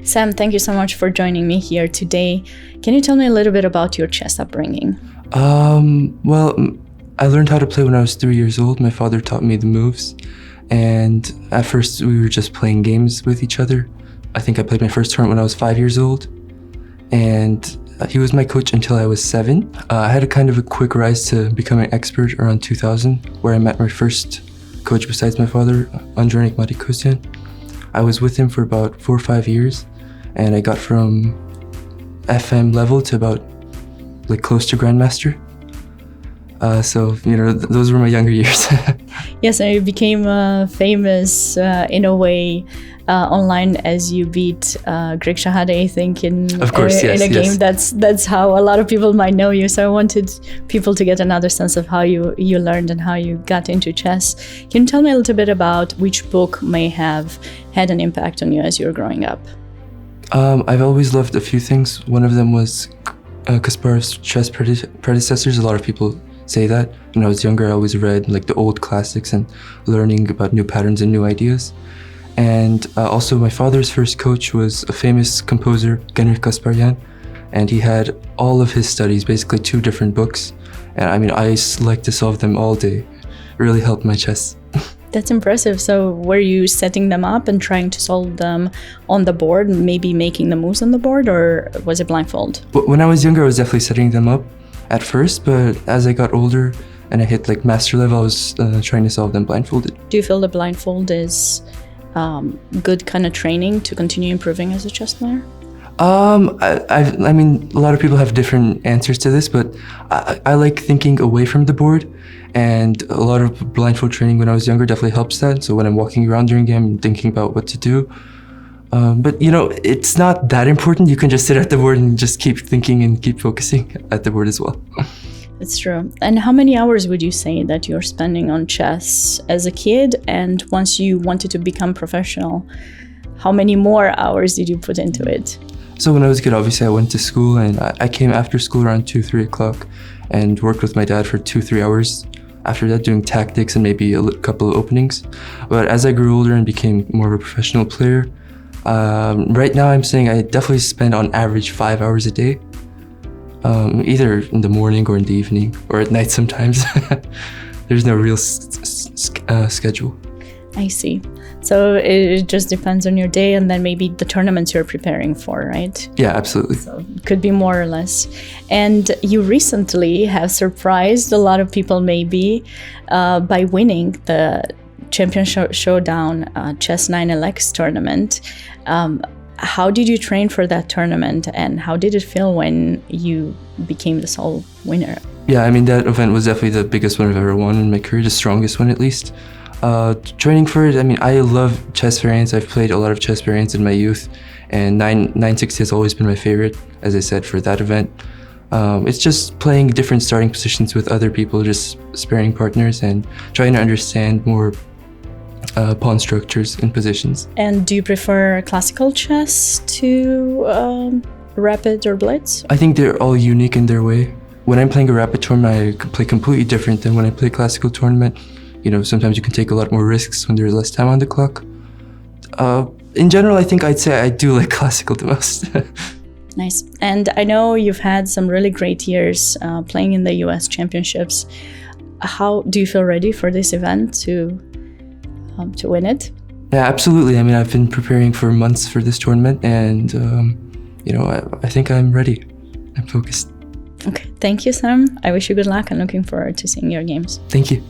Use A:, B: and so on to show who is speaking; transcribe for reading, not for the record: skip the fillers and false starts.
A: Sam, thank you so much for joining me here today. Can you tell me a little bit about your chess upbringing?
B: Well, I learned how to play when I was 3 years old. My father taught me the moves. And at first we were just playing games with each other. I think I played my first tournament when I was 5 years old. And he was my coach until I was 7. I had a kind of a quick rise to becoming an expert around 2000, where I met my first coach besides my father, Andronik Marikosyan. I was with him for about 4 or 5 years, and I got from FM level to about close to Grandmaster. So, those were my younger years.
A: Yes, and you became famous in a way online as you beat Greg Shahade, I think, in a game. That's how a lot of people might know you. So I wanted people to get another sense of how you learned and how you got into chess. Can you tell me a little bit about which book may have had an impact on you as you were growing up?
B: I've always loved a few things. One of them was Kasparov's chess predecessors. A lot of people say that. When I was younger, I always read the old classics and learning about new patterns and new ideas. And also my father's first coach was a famous composer, Genrikh Kasparyan, and he had all of his studies, basically 2 different books. And I like to solve them all day. It really helped my chess.
A: That's impressive. So were you setting them up and trying to solve them on the board, maybe making the moves on the board, or was it blindfold?
B: When I was younger, I was definitely setting them up at first, but as I got older and I hit master level, I was trying to solve them blindfolded.
A: Do you feel the blindfold is good kind of training to continue improving as a chess player?
B: I mean, a lot of people have different answers to this, but I like thinking away from the board, and a lot of blindfold training when I was younger definitely helps that. So when I'm walking around during a game, I'm thinking about what to do. But it's not that important. You can just sit at the board and just keep thinking and keep focusing at the board as well.
A: It's true. And how many hours would you say that you're spending on chess as a kid? And once you wanted to become professional, how many more hours did you put into it?
B: So when I was a kid, obviously I went to school, and I came after school around 2-3 o'clock and worked with my dad for 2-3 hours. After that, doing tactics and maybe a couple of openings. But as I grew older and became more of a professional player, right now I'm saying I definitely spend on average 5 hours a day. Either in the morning or in the evening or at night sometimes. There's no real schedule.
A: I see. So it just depends on your day and then maybe the tournaments you're preparing for, right?
B: Yeah, absolutely.
A: So it could be more or less. And you recently have surprised a lot of people maybe by winning the Champion Showdown Chess 9LX tournament. How did you train for that tournament, and how did it feel when you became the sole winner?
B: Yeah, that event was definitely the biggest one I've ever won in my career, the strongest one at least. Training for it, I love chess variants. I've played a lot of chess variants in my youth, and 960 has always been my favorite, as I said, for that event. It's just playing different starting positions with other people, just sparring partners and trying to understand more pawn structures and positions.
A: And do you prefer classical chess to rapid or blitz?
B: I think they're all unique in their way. When I'm playing a rapid tournament, I play completely different than when I play a classical tournament. Sometimes you can take a lot more risks when there's less time on the clock. In general, I think I'd say I do like classical the most.
A: Nice. And I know you've had some really great years playing in the US Championships. How do you feel ready for this event to win it?
B: Yeah, absolutely. I've been preparing for months for this tournament, and I think I'm ready. I'm focused.
A: Okay, thank you, Sam. I wish you good luck and looking forward to seeing your games.
B: Thank you.